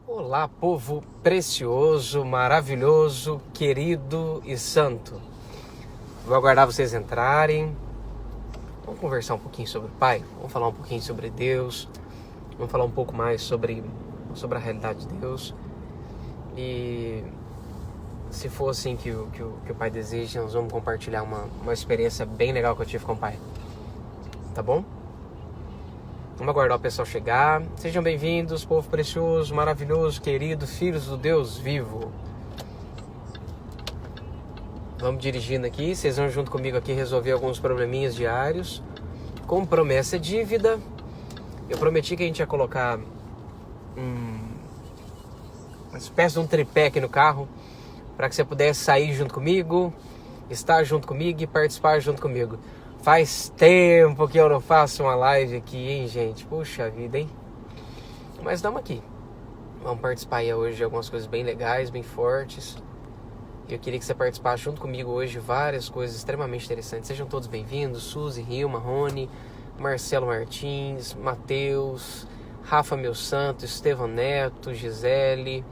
Olá, povo precioso, maravilhoso, querido e santo. Vou aguardar vocês entrarem. Vamos conversar um pouquinho sobre o Pai, vamos falar um pouquinho sobre Deus, vamos falar um pouco mais sobre a realidade de Deus. E se for assim que o Pai deseja, nós vamos compartilhar uma experiência bem legal que eu tive com o Pai. Tá bom? Vamos aguardar o pessoal chegar. Sejam bem-vindos, povo precioso, maravilhoso, querido, filhos do Deus vivo. Vamos dirigindo aqui. Vocês vão junto comigo aqui resolver alguns probleminhas diários. Como promessa é dívida. Eu prometi que a gente ia colocar uma espécie de um tripé aqui no carro para que você pudesse sair junto comigo, estar junto comigo e participar junto comigo. Faz tempo que eu não faço uma live aqui, hein, gente? Puxa vida, hein? Mas estamos aqui. Vamos participar aí hoje de algumas coisas bem legais, bem fortes. Eu queria que você participasse junto comigo hoje de várias coisas extremamente interessantes. Sejam todos bem-vindos. Suzy, Rilma, Rony, Marcelo Martins, Matheus, Rafa Meu Santo, Estevão Neto, Gisele.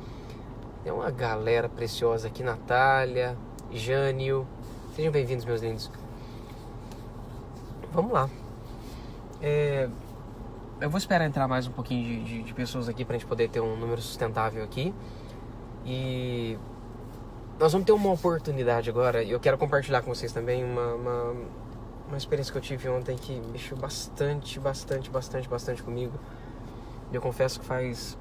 Tem uma galera preciosa aqui, Natália, Jânio. Sejam bem-vindos, meus lindos. Vamos lá. Eu vou esperar entrar mais um pouquinho de pessoas aqui pra gente poder ter um número sustentável aqui. E nós vamos ter uma oportunidade agora. E eu quero compartilhar com vocês também uma experiência que eu tive ontem que mexeu bastante comigo. E eu confesso que faz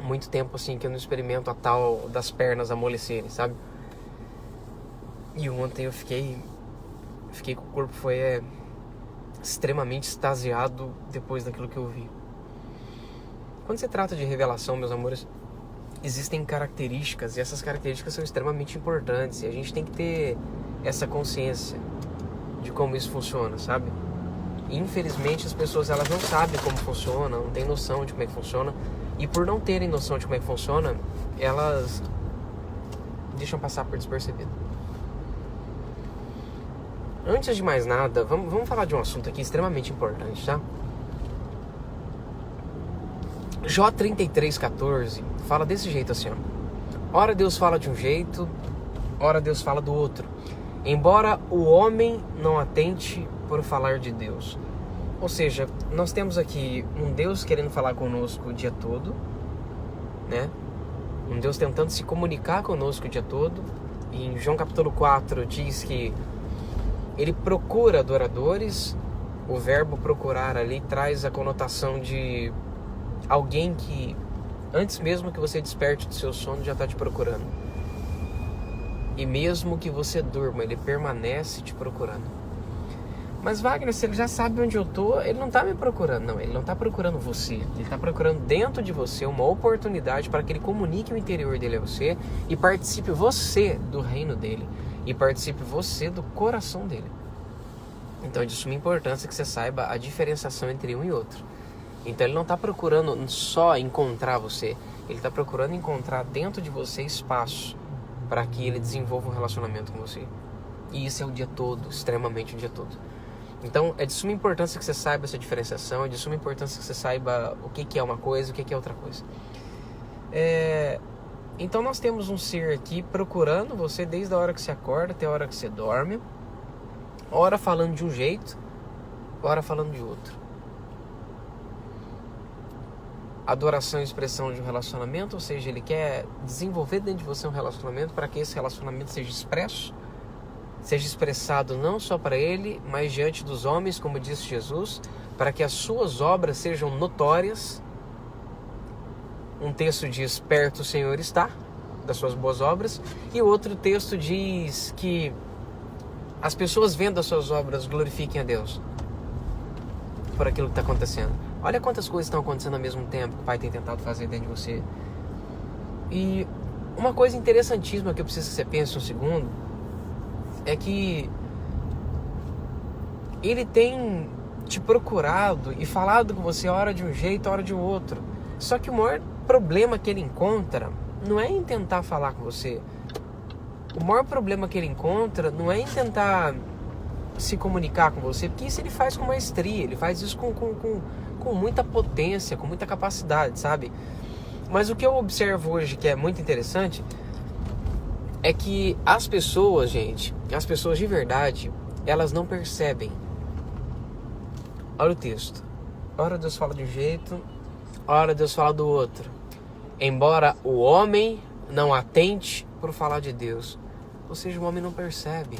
muito tempo assim que eu não experimento a tal das pernas amolecerem, sabe? E ontem eu fiquei com o corpo extremamente extasiado depois daquilo que eu vi. Quando se trata de revelação, meus amores, existem características, e essas características são extremamente importantes, e a gente tem que ter essa consciência de como isso funciona, sabe? E, infelizmente, as pessoas elas não sabem como funciona, não têm noção de como é que funciona, e por não terem noção de como é que funciona, elas deixam passar por despercebido. Antes de mais nada, vamos falar de um assunto aqui extremamente importante, tá? Jó 33,14 fala desse jeito assim, ó. Ora Deus fala de um jeito, ora Deus fala do outro. Embora o homem não atente por falar de Deus. Ou seja, nós temos aqui um Deus querendo falar conosco o dia todo, né? Um Deus tentando se comunicar conosco o dia todo. E em João capítulo 4 diz que ele procura adoradores. O verbo procurar ali traz a conotação de alguém que, antes mesmo que você desperte do seu sono, já está te procurando. E mesmo que você durma, ele permanece te procurando. Mas Wagner, se ele já sabe onde eu estou, ele não está me procurando. Não, ele não está procurando você. Ele está procurando dentro de você uma oportunidade para que ele comunique o interior dele a você e participe você do reino dele. E participe você do coração dele. Então é de suma importância que você saiba a diferenciação entre um e outro. Então ele não está procurando só encontrar você. Ele está procurando encontrar dentro de você espaço para que ele desenvolva um relacionamento com você. E isso é o dia todo, extremamente o dia todo. Então é de suma importância que você saiba essa diferenciação. É de suma importância que você saiba o que é uma coisa e o que é outra coisa. Então nós temos um ser aqui procurando você desde a hora que você acorda até a hora que você dorme. Ora falando de um jeito, ora falando de outro. Adoração e expressão de um relacionamento, ou seja, ele quer desenvolver dentro de você um relacionamento para que esse relacionamento seja expresso, seja expressado não só para ele, mas diante dos homens, como disse Jesus, para que as suas obras sejam notórias. Um texto diz, perto o Senhor está, das suas boas obras. E o outro texto diz que as pessoas vendo as suas obras glorifiquem a Deus por aquilo que está acontecendo. Olha quantas coisas estão acontecendo ao mesmo tempo que o Pai tem tentado fazer dentro de você. E uma coisa interessantíssima que eu preciso que você pense um segundo é que Ele tem te procurado e falado com você hora de um jeito, hora de um outro. Só que o maior problema que ele encontra não é em tentar falar com você. O maior problema que ele encontra não é em tentar se comunicar com você, porque isso ele faz com maestria, ele faz isso com muita potência, com muita capacidade, sabe? Mas o que eu observo hoje que é muito interessante é que as pessoas, gente, as pessoas de verdade, elas não percebem. Olha o texto. Ora Deus fala de um jeito, ora Deus fala do outro. Embora o homem não atente por falar de Deus. Ou seja, o homem não percebe.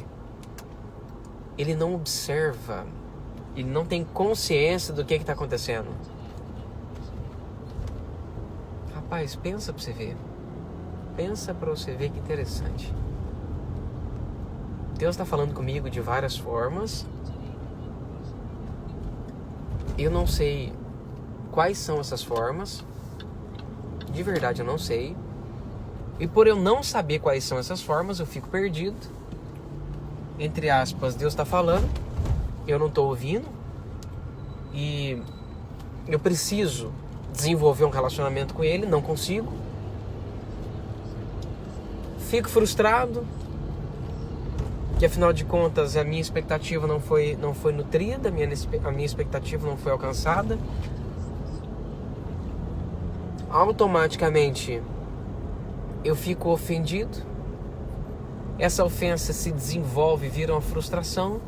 Ele não observa. Ele não tem consciência do que está acontecendo. Rapaz, pensa pra você ver. Pensa pra você ver que interessante. Deus está falando comigo de várias formas. Eu não sei quais são essas formas. De verdade eu não sei. E por eu não saber quais são essas formas, eu fico perdido. Entre aspas, Deus está falando, eu não estou ouvindo. E eu preciso desenvolver um relacionamento com Ele, não consigo. Fico frustrado, que afinal de contas a minha expectativa não foi nutrida, a minha expectativa não foi alcançada. Automaticamente eu fico ofendido, essa ofensa se desenvolve, vira uma frustração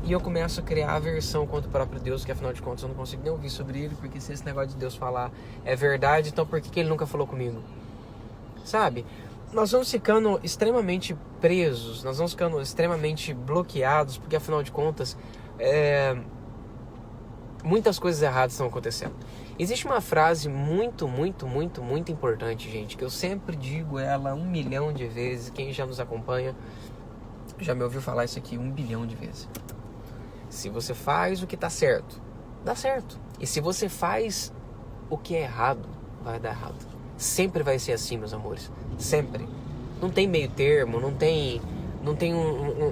e eu começo a criar aversão contra o próprio Deus, que afinal de contas eu não consigo nem ouvir sobre Ele, porque se esse negócio de Deus falar é verdade, então por que Ele nunca falou comigo? Sabe? Nós vamos ficando extremamente presos, nós vamos ficando extremamente bloqueados, porque afinal de contas muitas coisas erradas estão acontecendo. Existe uma frase muito importante, gente, que eu sempre digo ela 1 milhão de vezes. Quem já nos acompanha já me ouviu falar isso aqui 1 bilhão de vezes. Se você faz o que está certo, dá certo. E se você faz o que é errado, vai dar errado. Sempre vai ser assim, meus amores. Sempre. Não tem meio termo, não tem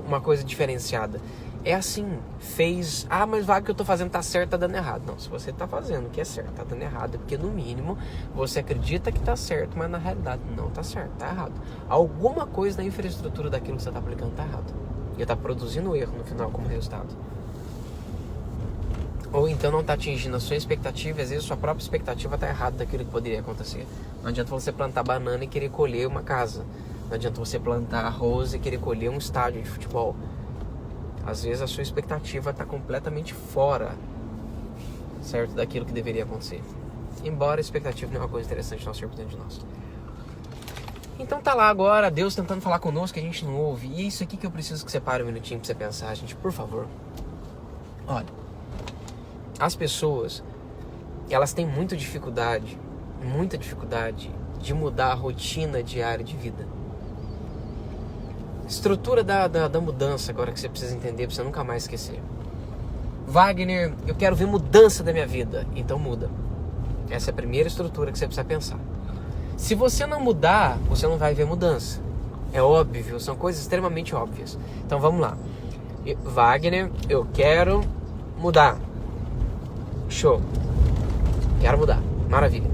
uma coisa diferenciada. É assim, fez... Ah, mas vai que eu tô fazendo tá certo, tá dando errado. Não, se você tá fazendo o que é certo, tá dando errado, é porque no mínimo você acredita que tá certo, mas na realidade não tá certo, tá errado. Alguma coisa na infraestrutura daquilo que você tá aplicando tá errado. E tá produzindo erro no final como resultado. Ou então não tá atingindo a sua expectativa, às vezes a sua própria expectativa tá errada daquilo que poderia acontecer. Não adianta você plantar banana e querer colher uma casa. Não adianta você plantar arroz e querer colher um estádio de futebol. Às vezes a sua expectativa está completamente fora, certo, daquilo que deveria acontecer. Embora a expectativa não é uma coisa interessante no ser dentro de nós. Então tá lá agora, Deus tentando falar conosco, que a gente não ouve. E é isso aqui que eu preciso que você pare um minutinho pra você pensar, gente, por favor. Olha, as pessoas, elas têm muita dificuldade de mudar a rotina diária de vida. Estrutura da mudança agora que você precisa entender pra você nunca mais esquecer. Wagner, eu quero ver mudança da minha vida. Então muda. Essa é a primeira estrutura que você precisa pensar. Se você não mudar, você não vai ver mudança. É óbvio, são coisas extremamente óbvias. Então vamos lá. Wagner, eu quero mudar. Show. Quero mudar. Maravilha.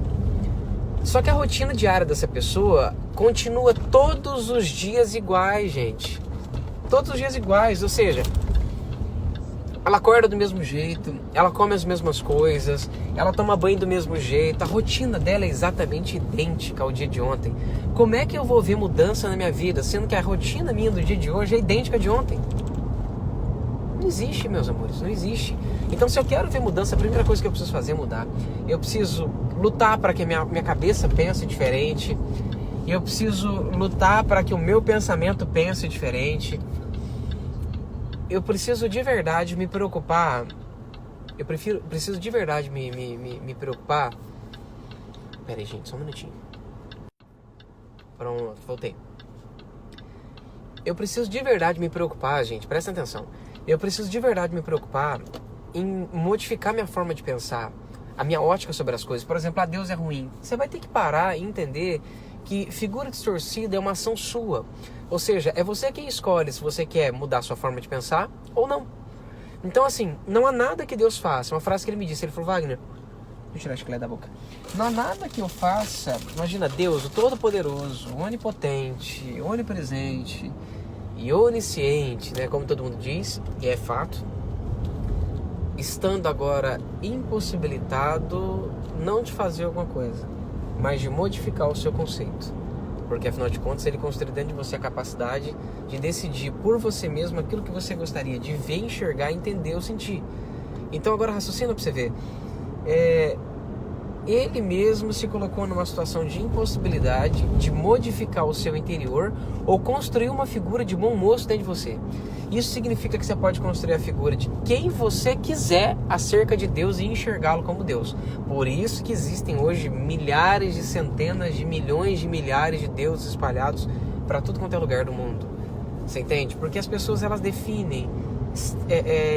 Só que a rotina diária dessa pessoa continua todos os dias iguais, gente. Todos os dias iguais, ou seja, ela acorda do mesmo jeito, ela come as mesmas coisas, ela toma banho do mesmo jeito, a rotina dela é exatamente idêntica ao dia de ontem. Como é que eu vou ver mudança na minha vida, sendo que a rotina minha do dia de hoje é idêntica de ontem? Não existe, meus amores, não existe. Então, se eu quero ver mudança, a primeira coisa que eu preciso fazer é mudar. Eu preciso lutar para que a minha cabeça pense diferente. Eu preciso lutar para que o meu pensamento pense diferente. Eu preciso de verdade me preocupar. Preciso de verdade me preocupar. Pera aí, gente, só um minutinho. Pronto, voltei. Eu preciso de verdade me preocupar, gente, presta atenção. Eu preciso de verdade me preocupar em modificar minha forma de pensar, a minha ótica sobre as coisas. Por exemplo, Deus é ruim. Você vai ter que parar e entender que figura distorcida é uma ação sua. Ou seja, é você quem escolhe se você quer mudar sua forma de pensar ou não. Então, assim, não há nada que Deus faça. Uma frase que ele me disse, ele falou, Wagner, deixa eu tirar a chiclete da boca. Não há nada que eu faça. Imagina, Deus, o Todo-Poderoso, onipotente, onipresente e onisciente, né? Como todo mundo diz, e é fato. Estando agora impossibilitado não de fazer alguma coisa. mas de modificar o seu conceito. Porque afinal de contas ele construiu dentro de você a capacidade de decidir por você mesmo aquilo que você gostaria de ver, enxergar, entender ou sentir. Então agora raciocina para você ver. Ele mesmo se colocou numa situação de impossibilidade de modificar o seu interior ou construir uma figura de bom moço dentro de você. Isso significa que você pode construir a figura de quem você quiser acerca de Deus e enxergá-lo como Deus. Por isso que existem hoje milhares de centenas de milhões de milhares de deuses espalhados para tudo quanto é lugar do mundo. Você entende? Porque as pessoas elas definem,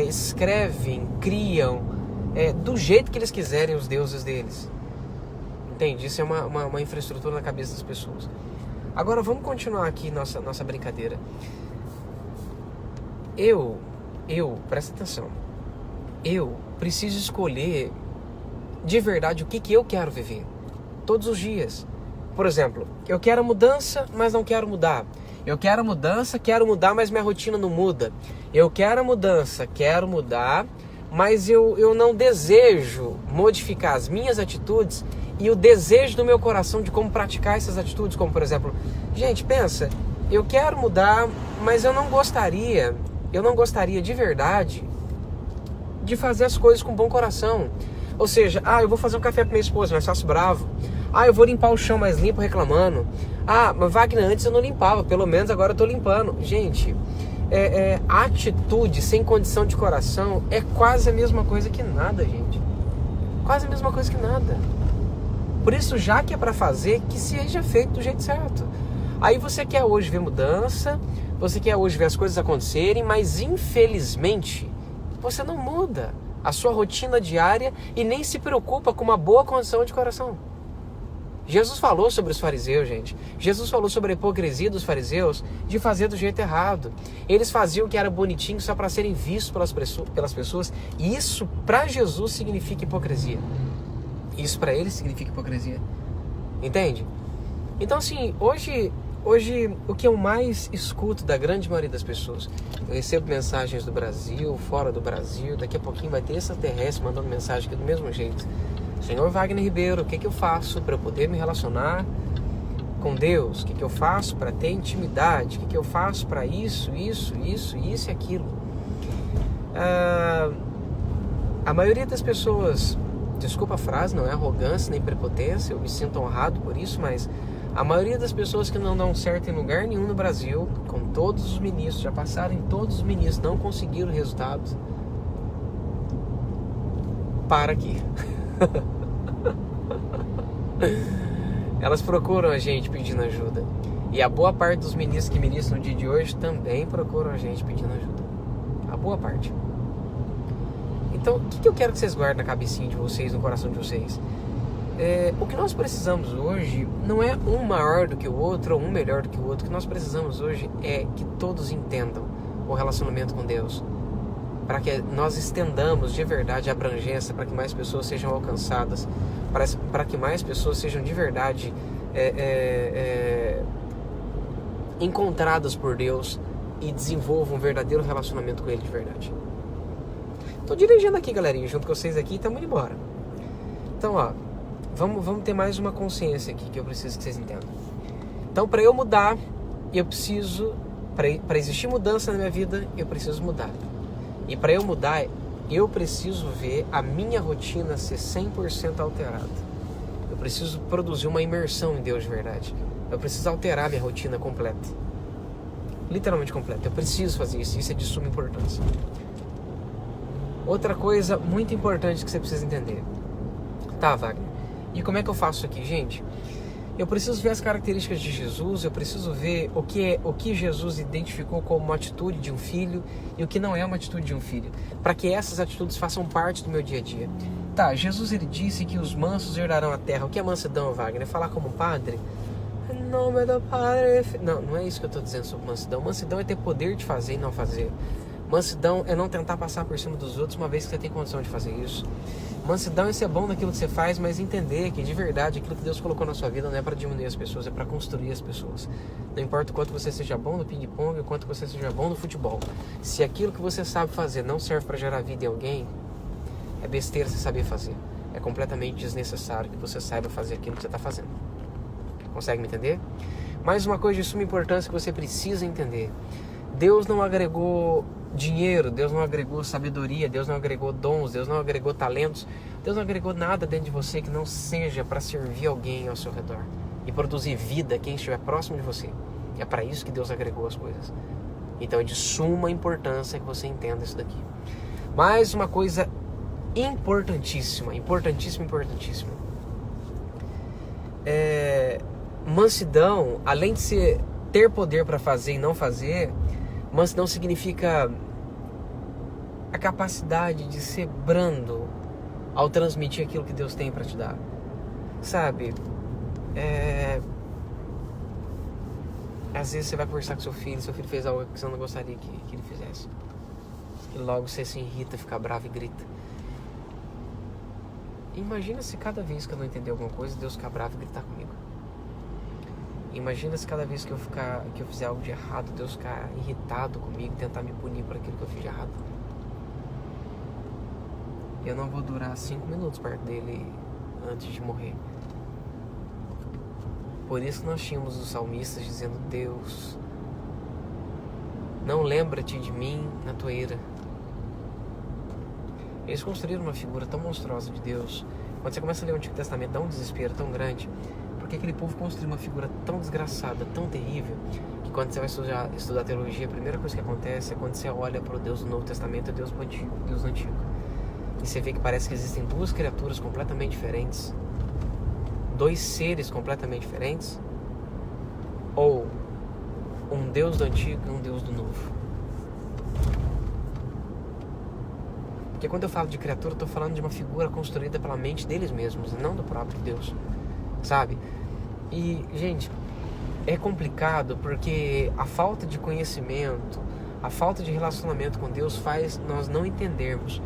escrevem, criam do jeito que eles quiserem os deuses deles. Entende? Isso é uma infraestrutura na cabeça das pessoas. Agora vamos continuar aqui nossa brincadeira. Presta atenção, eu preciso escolher de verdade o que eu quero viver, todos os dias. Por exemplo, eu quero mudança, mas não quero mudar. Eu quero mudança, quero mudar, mas minha rotina não muda. Eu quero mudança, quero mudar, mas eu não desejo modificar as minhas atitudes e o desejo do meu coração de como praticar essas atitudes, como por exemplo, gente, pensa, eu quero mudar, mas eu não gostaria de verdade de fazer as coisas com bom coração. Ou seja, eu vou fazer um café para minha esposa, mas faço bravo. Eu vou limpar o chão mais limpo reclamando. Mas Wagner, antes eu não limpava, pelo menos agora eu estou limpando. Gente, atitude sem condição de coração é quase a mesma coisa que nada, gente. Quase a mesma coisa que nada. Por isso, já que é para fazer, que seja feito do jeito certo. Aí você quer hoje ver mudança, você quer hoje ver as coisas acontecerem, mas infelizmente você não muda a sua rotina diária e nem se preocupa com uma boa condição de coração. Jesus falou sobre os fariseus, gente. Jesus falou sobre a hipocrisia dos fariseus de fazer do jeito errado. Eles faziam o que era bonitinho só para serem vistos pelas pessoas. E isso para Jesus significa hipocrisia. Isso para eles significa hipocrisia. Entende? Então assim, hoje o que eu mais escuto da grande maioria das pessoas, eu recebo mensagens do Brasil, fora do Brasil, daqui a pouquinho vai ter extraterrestre mandando mensagem aqui do mesmo jeito. Senhor Wagner Ribeiro, o que eu faço para eu poder me relacionar com Deus? O que eu faço para ter intimidade? O que eu faço para isso e aquilo? A maioria das pessoas, desculpa a frase, não é arrogância nem prepotência, eu me sinto honrado por isso, mas a maioria das pessoas que não dão certo em lugar nenhum no Brasil, com todos os ministros, já passaram em todos os ministros, não conseguiram resultados. Para aqui. Elas procuram a gente pedindo ajuda. E a boa parte dos ministros que ministram no dia de hoje também procuram a gente pedindo ajuda. A boa parte. Então, o que eu quero que vocês guardem na cabecinha de vocês, no coração de vocês? O que nós precisamos hoje não é um maior do que o outro ou um melhor do que o outro. O que nós precisamos hoje é que todos entendam o relacionamento com Deus, para que nós estendamos de verdade a abrangência, para que mais pessoas sejam alcançadas, para que mais pessoas sejam de verdade encontradas por Deus e desenvolvam um verdadeiro relacionamento com Ele de verdade. Estou dirigindo aqui, galerinha, junto com vocês aqui e estamos indo embora. Então, vamos ter mais uma consciência aqui que eu preciso que vocês entendam. Então, para eu mudar, eu preciso, para existir mudança na minha vida, eu preciso mudar. E para eu mudar, eu preciso ver a minha rotina ser 100% alterada. Eu preciso produzir uma imersão em Deus de verdade. Eu preciso alterar minha rotina completa. Literalmente completa. Eu preciso fazer isso. Isso é de suma importância. Outra coisa muito importante que você precisa entender. Tá, Wagner. E como é que eu faço isso aqui, gente? Eu preciso ver as características de Jesus, eu preciso ver o que Jesus identificou como uma atitude de um filho e o que não é uma atitude de um filho, para que essas atitudes façam parte do meu dia a dia. Tá, Jesus ele disse que os mansos herdarão a terra. O que é mansidão, Wagner? É falar como um padre? Em nome do Padre... Não é isso que eu estou dizendo sobre mansidão. Mansidão é ter poder de fazer e não fazer. Mansidão é não tentar passar por cima dos outros uma vez que você tem condição de fazer isso. Mansidão é ser bom naquilo que você faz, mas entender que de verdade aquilo que Deus colocou na sua vida não é para diminuir as pessoas, é para construir as pessoas. Não importa o quanto você seja bom no ping-pong, o quanto você seja bom no futebol. Se aquilo que você sabe fazer não serve para gerar vida em alguém, é besteira você saber fazer. é completamente desnecessário que você saiba fazer aquilo que você está fazendo. Consegue me entender? Mais uma coisa de suma importância que você precisa entender. Deus não agregou dinheiro, Deus não agregou sabedoria, Deus não agregou dons, Deus não agregou talentos, Deus não agregou nada dentro de você que não seja para servir alguém ao seu redor e produzir vida a quem estiver próximo de você. É para isso que Deus agregou as coisas. Então é de suma importância que você entenda isso daqui. Mais uma coisa importantíssima. Mansidão, além de ter poder para fazer e não fazer, mansidão significa a capacidade de ser brando ao transmitir aquilo que Deus tem para te dar. Sabe? Às vezes você vai conversar com seu filho fez algo que você não gostaria que ele fizesse. E logo você se irrita, fica bravo e grita. Imagina se cada vez que eu não entender alguma coisa, Deus ficar bravo e gritar comigo. Imagina se cada vez que eu fizer algo de errado, Deus ficar irritado comigo e tentar me punir por aquilo que eu fiz de errado. Eu não vou durar 5 minutos perto dele antes de morrer. Por isso que nós tínhamos os salmistas dizendo: Deus, não lembra-te de mim na tua ira. Eles construíram uma figura tão monstruosa de Deus. Quando você começa a ler o Antigo Testamento, dá um desespero tão grande. Porque aquele povo construiu uma figura tão desgraçada, tão terrível, que quando você vai estudar teologia, a primeira coisa que acontece é quando você olha para o Deus do Novo Testamento e Deus do Antigo. E você vê que parece que existem duas criaturas completamente diferentes, dois seres completamente diferentes, ou um Deus do Antigo e um Deus do Novo. Porque quando eu falo de criatura, eu estou falando de uma figura construída pela mente deles mesmos, não do próprio Deus, sabe? E, gente, é complicado porque a falta de conhecimento, a falta de relacionamento com Deus faz nós não entendermos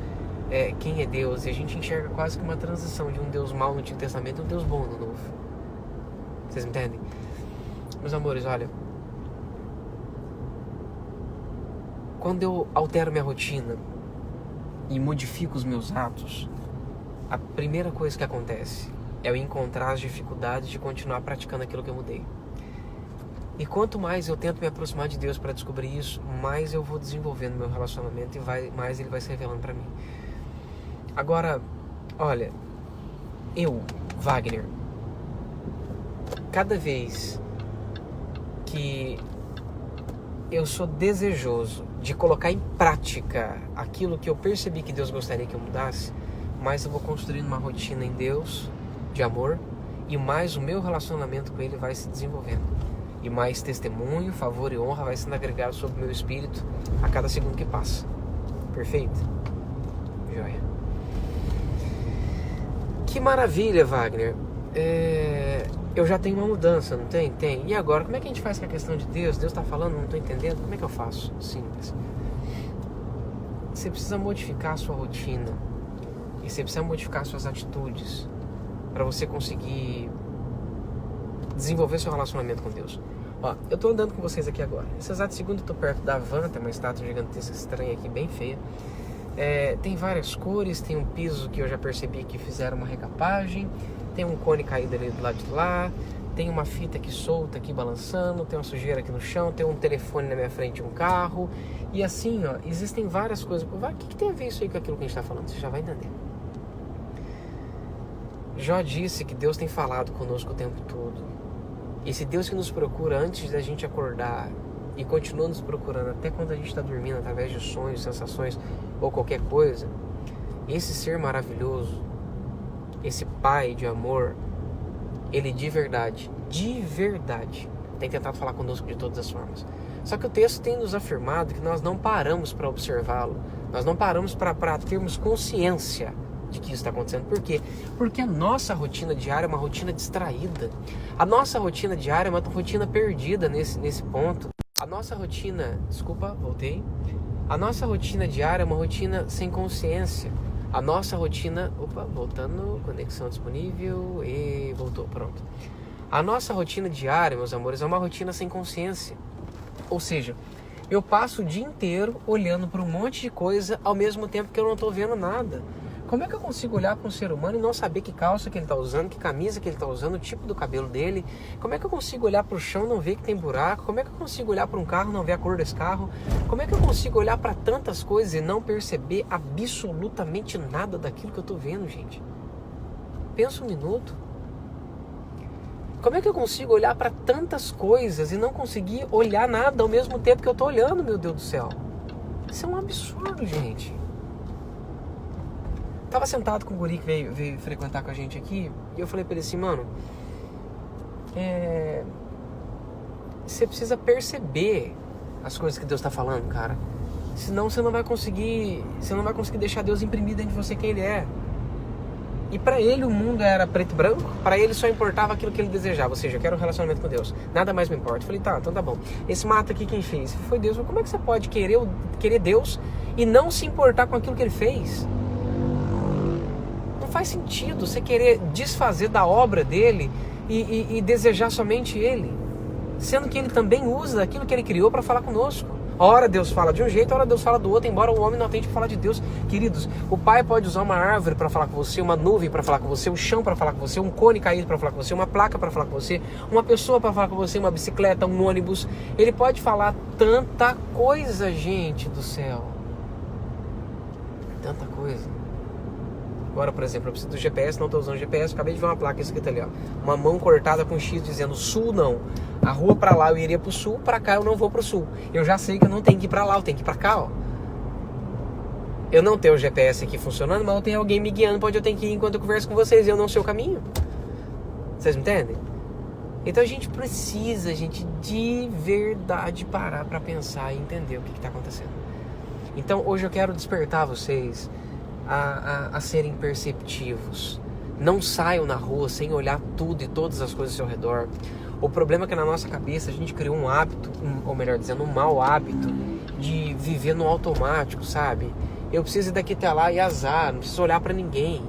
quem é Deus, e a gente enxerga quase que uma transição de um Deus mau no Antigo Testamento e um Deus bom no Novo. Vocês entendem? Meus amores, olha, quando eu altero minha rotina e modifico os meus atos, a primeira coisa que acontece é eu encontrar as dificuldades de continuar praticando aquilo que eu mudei. E quanto mais eu tento me aproximar de Deus para descobrir isso, mais eu vou desenvolvendo meu relacionamento e mais Ele vai se revelando para mim. Agora, olha, eu, Wagner, cada vez que eu sou desejoso de colocar em prática aquilo que eu percebi que Deus gostaria que eu mudasse, mais eu vou construindo uma rotina em Deus de amor, e mais o meu relacionamento com Ele vai se desenvolvendo, e mais testemunho, favor e honra vai sendo agregado sobre o meu espírito a cada segundo que passa. Perfeito? Joia. Que maravilha, Wagner. Eu já tenho uma mudança, não tem? Tem. E agora, como é que a gente faz com a questão de Deus? Deus está falando, não estou entendendo. Como é que eu faço? Simples. Você precisa modificar a sua rotina. E você precisa modificar suas atitudes para você conseguir desenvolver seu relacionamento com Deus. Ó, eu estou andando com vocês aqui agora. Nesse exato segundo eu estou perto da van, tem uma estátua gigantesca estranha aqui, bem feia. Tem várias cores, tem um piso que eu já percebi que fizeram uma recapagem, tem um cone caído ali do lado de lá, tem uma fita aqui solta, aqui balançando, tem uma sujeira aqui no chão, tem um telefone na minha frente, um carro, e assim, ó, existem várias coisas. O que tem a ver isso aí com aquilo que a gente está falando? Você já vai entender. Jó disse que Deus tem falado conosco o tempo todo. Esse Deus que nos procura antes da gente acordar e continua nos procurando até quando a gente está dormindo, através de sonhos, sensações ou qualquer coisa, esse ser maravilhoso, esse Pai de amor, Ele de verdade, tem tentado falar conosco de todas as formas. Só que o texto tem nos afirmado que nós não paramos para observá-lo, nós não paramos para termos consciência de que isso está acontecendo. Por quê? Porque a nossa rotina diária é uma rotina distraída. A nossa rotina diária é uma rotina perdida nesse ponto. A nossa rotina... A nossa rotina diária é uma rotina sem consciência. A nossa rotina... voltando, conexão disponível e voltou, pronto. A nossa rotina diária, meus amores, é uma rotina sem consciência. Ou seja, eu passo o dia inteiro olhando para um monte de coisa ao mesmo tempo que eu não estou vendo nada. Como é que eu consigo olhar para um ser humano e não saber que calça que ele está usando, que camisa que ele está usando, o tipo do cabelo dele? Como é que eu consigo olhar para o chão e não ver que tem buraco? Como é que eu consigo olhar para um carro e não ver a cor desse carro? Como é que eu consigo olhar para tantas coisas e não perceber absolutamente nada daquilo que eu estou vendo, gente? Pensa um minuto. Como é que eu consigo olhar para tantas coisas e não conseguir olhar nada ao mesmo tempo que eu estou olhando, meu Deus do céu? Isso é um absurdo, gente. Tava sentado com o guri que veio frequentar com a gente aqui, e eu falei pra ele assim, mano, você precisa perceber as coisas que Deus tá falando, cara. Senão você não vai conseguir deixar Deus imprimir dentro de você quem Ele é. E pra ele o mundo era preto e branco, pra ele só importava aquilo que ele desejava, ou seja, eu quero um relacionamento com Deus, nada mais me importa. Eu falei, tá, então tá bom. Esse mato aqui quem fez? Foi Deus. Como é que você pode querer Deus e não se importar com aquilo que Ele fez? Não faz sentido você querer desfazer da obra dele e desejar somente Ele, sendo que Ele também usa aquilo que Ele criou para falar conosco. Ora Deus fala de um jeito, ora Deus fala do outro, embora o homem não tente falar de Deus. Queridos, o Pai pode usar uma árvore para falar com você, uma nuvem para falar com você, um chão para falar com você, um cone caído para falar com você, uma placa para falar com você, uma pessoa para falar com você, uma bicicleta, um ônibus. Ele pode falar tanta coisa, gente do céu. Tanta coisa. Agora, por exemplo, eu preciso do GPS, não estou usando GPS, acabei de ver uma placa escrita ali, ó. Uma mão cortada com X dizendo sul não. A rua para lá eu iria pro sul, para cá eu não vou pro sul. Eu já sei que eu não tenho que ir para lá, eu tenho que ir para cá, ó. Eu não tenho o GPS aqui funcionando, mas eu tenho alguém me guiando para onde eu tenho que ir enquanto eu converso com vocês e eu não sei o caminho. Vocês me entendem? Então a gente precisa, de verdade parar para pensar e entender o que está acontecendo. Então hoje eu quero despertar vocês a serem perceptivos. Não saiam na rua sem olhar tudo e todas as coisas ao seu redor. O problema é que na nossa cabeça a gente criou um hábito, ou melhor dizendo, um mau hábito de viver no automático, sabe? Eu preciso ir daqui até lá e azar, não preciso olhar pra ninguém.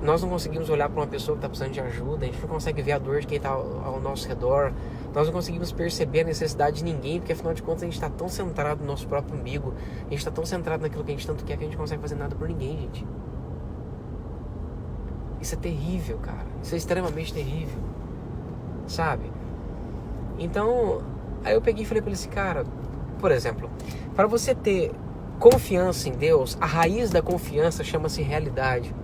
Nós não conseguimos olhar pra uma pessoa que está precisando de ajuda, a gente não consegue ver a dor de quem está ao nosso redor. Nós não conseguimos perceber a necessidade de ninguém, porque afinal de contas a gente está tão centrado no nosso próprio umbigo, a gente está tão centrado naquilo que a gente tanto quer que a gente não consegue fazer nada por ninguém, gente. Isso é terrível, cara. Isso é extremamente terrível. Sabe? Então, aí eu peguei e falei pra ele assim, cara, por exemplo, para você ter confiança em Deus, a raiz da confiança chama-se realidade.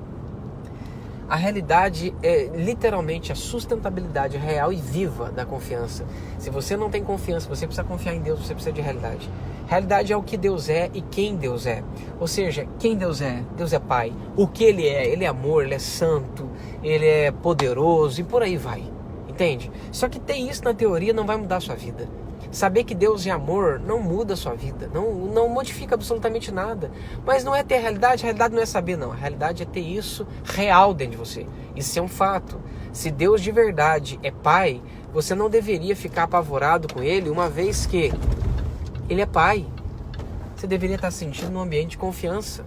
A realidade é literalmente a sustentabilidade real e viva da confiança. Se você não tem confiança, você precisa confiar em Deus, você precisa de realidade. Realidade é o que Deus é e quem Deus é. Ou seja, quem Deus é? Deus é Pai. O que Ele é amor, Ele é santo, Ele é poderoso e por aí vai. Entende? Só que ter isso na teoria não vai mudar a sua vida. Saber que Deus é amor não muda a sua vida, não modifica absolutamente nada. Mas não é ter a realidade não é saber não. A realidade é ter isso real dentro de você. Isso é um fato. Se Deus de verdade é Pai, você não deveria ficar apavorado com Ele, uma vez que Ele é Pai. Você deveria estar se sentindo num ambiente de confiança.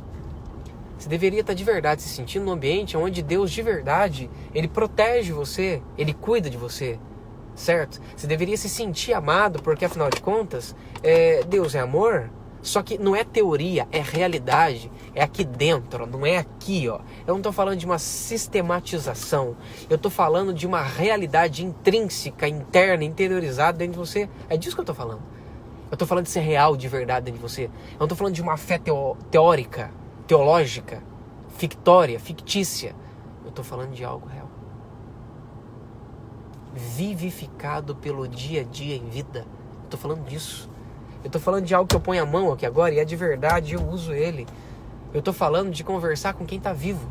Você deveria estar de verdade se sentindo num ambiente onde Deus de verdade, Ele protege você, Ele cuida de você. Certo? Você deveria se sentir amado, porque afinal de contas, Deus é amor, só que não é teoria, é realidade, é aqui dentro, não é aqui, ó. Eu não estou falando de uma sistematização, eu estou falando de uma realidade intrínseca, interna, interiorizada dentro de você. É disso que eu estou falando. Eu estou falando de ser real, de verdade dentro de você. Eu não estou falando de uma fé teórica, teológica, fictória, fictícia. Eu estou falando de algo real. Vivificado pelo dia a dia em vida. Eu tô falando disso. Eu tô falando de algo que eu ponho a mão aqui agora e é de verdade, eu uso ele. Eu tô falando de conversar com quem tá vivo.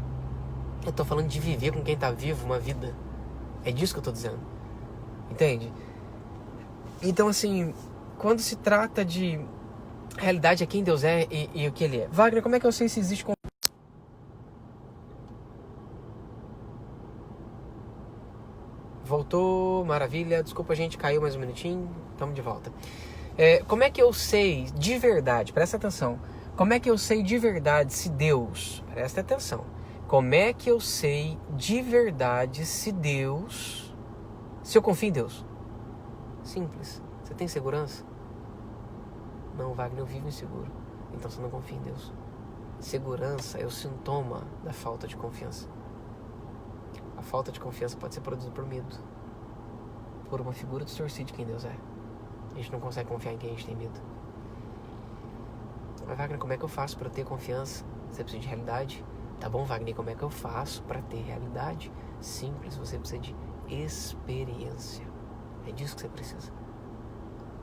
Eu tô falando de viver com quem tá vivo uma vida. É disso que eu tô dizendo. Entende? Então assim, quando se trata de realidade é quem Deus é e o que Ele é. Wagner, como é que eu sei se existe... Voltou, maravilha. Desculpa, gente, caiu mais um minutinho. Estamos de volta. Como é que eu sei de verdade, presta atenção, como é que eu sei de verdade se Deus, presta atenção, como é que eu sei de verdade se eu confio em Deus? Simples. Você tem segurança? Não, Wagner, eu vivo inseguro. Então você não confia em Deus. Segurança é o sintoma da falta de confiança. A falta de confiança pode ser produzida por medo, por uma figura distorcida de quem Deus é. A gente não consegue confiar em quem a gente tem medo. Mas Wagner, como é que eu faço para ter confiança? Você precisa de realidade? Tá bom, Wagner, como é que eu faço para ter realidade? Simples, você precisa de experiência. É disso que você precisa.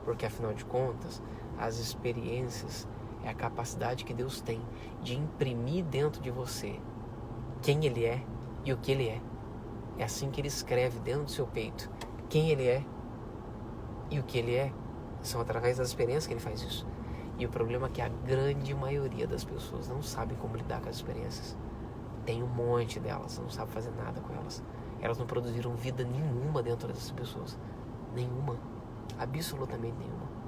Porque afinal de contas, as experiências é a capacidade que Deus tem de imprimir dentro de você quem Ele é e o que Ele é. É assim que Ele escreve dentro do seu peito quem Ele é e o que Ele é. São através das experiências que Ele faz isso. E o problema é que a grande maioria das pessoas não sabe como lidar com as experiências. Tem um monte delas, não sabe fazer nada com elas. Elas não produziram vida nenhuma dentro dessas pessoas. Nenhuma. Absolutamente nenhuma.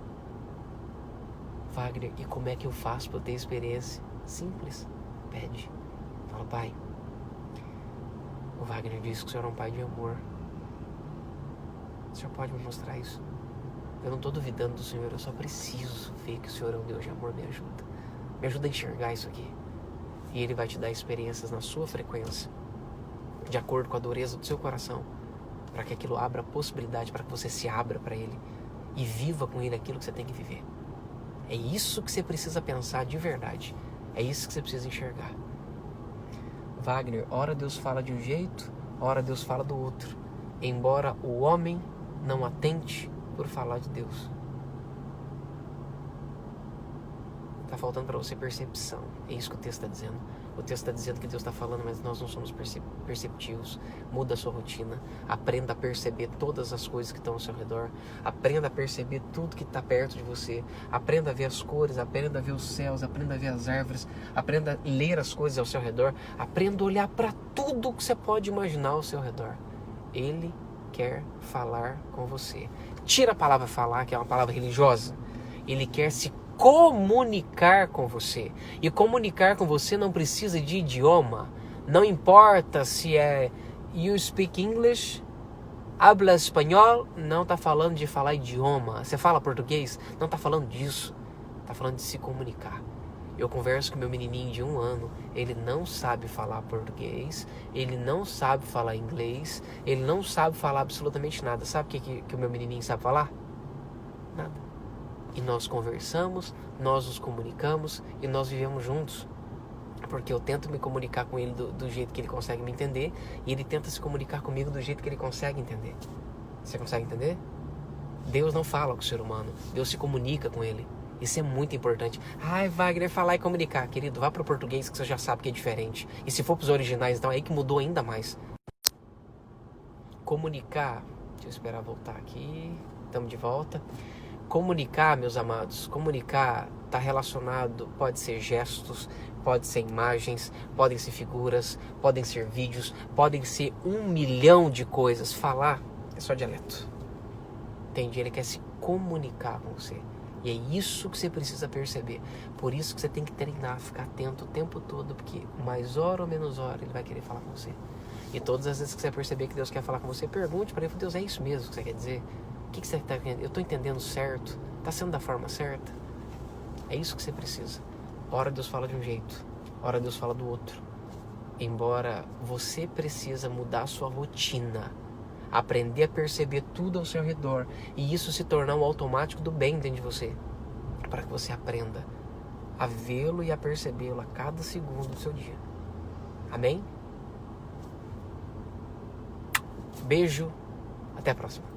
Wagner, e como é que eu faço para ter experiência? Simples. Pede. Fala, Pai, o Wagner disse que o Senhor é um Pai de amor. O Senhor pode me mostrar isso? Eu não estou duvidando do Senhor, eu só preciso ver que o Senhor é um Deus de amor. Me ajuda. Me ajuda a enxergar isso aqui. E Ele vai te dar experiências na sua frequência, de acordo com a dureza do seu coração, para que aquilo abra possibilidade, para que você se abra para Ele e viva com Ele aquilo que você tem que viver. É isso que você precisa pensar de verdade. É isso que você precisa enxergar. Wagner, ora Deus fala de um jeito, ora Deus fala do outro. Embora o homem não atente por falar de Deus. Está faltando para você percepção. É isso que o texto está dizendo. O texto está dizendo que Deus está falando, mas nós não somos perceptivos. Muda a sua rotina. Aprenda a perceber todas as coisas que estão ao seu redor. Aprenda a perceber tudo que está perto de você. Aprenda a ver as cores, aprenda a ver os céus, aprenda a ver as árvores. Aprenda a ler as coisas ao seu redor. Aprenda a olhar para tudo que você pode imaginar ao seu redor. Ele quer falar com você. Tira a palavra falar, que é uma palavra religiosa. Ele quer se comunicar com você. E comunicar com você não precisa de idioma. Não importa se é you speak English, habla espanhol, não está falando de falar idioma. Você fala português, não está falando disso. Está falando de se comunicar. Eu converso com meu menininho de 1 ano, ele não sabe falar português, ele não sabe falar inglês, ele não sabe falar absolutamente nada. Sabe o que o meu menininho sabe falar? Nada. E nós conversamos, nós nos comunicamos e nós vivemos juntos. Porque eu tento me comunicar com ele do jeito que ele consegue me entender e ele tenta se comunicar comigo do jeito que ele consegue entender. Você consegue entender? Deus não fala com o ser humano, Deus se comunica com ele. Isso é muito importante. Ai, Wagner, falar e comunicar. Querido, vá para o português que você já sabe que é diferente. E se for para os originais, então é aí que mudou ainda mais. Comunicar. Deixa eu esperar voltar aqui. Estamos de volta. Comunicar, meus amados, comunicar está relacionado, pode ser gestos, pode ser imagens, podem ser figuras, podem ser vídeos, podem ser 1 milhão de coisas. Falar é só dialeto. Entende? Ele quer se comunicar com você. E é isso que você precisa perceber. Por isso que você tem que treinar, ficar atento o tempo todo, porque mais hora ou menos hora ele vai querer falar com você. E todas as vezes que você perceber que Deus quer falar com você, pergunte para ele: Deus, é isso mesmo que você quer dizer? O que você está entendendo? Eu estou entendendo certo? Está sendo da forma certa? É isso que você precisa. Ora Deus fala de um jeito, ora Deus fala do outro. Embora você precisa mudar a sua rotina, aprender a perceber tudo ao seu redor e isso se tornar um automático do bem dentro de você, para que você aprenda a vê-lo e a percebê-lo a cada segundo do seu dia. Amém? Beijo, até a próxima.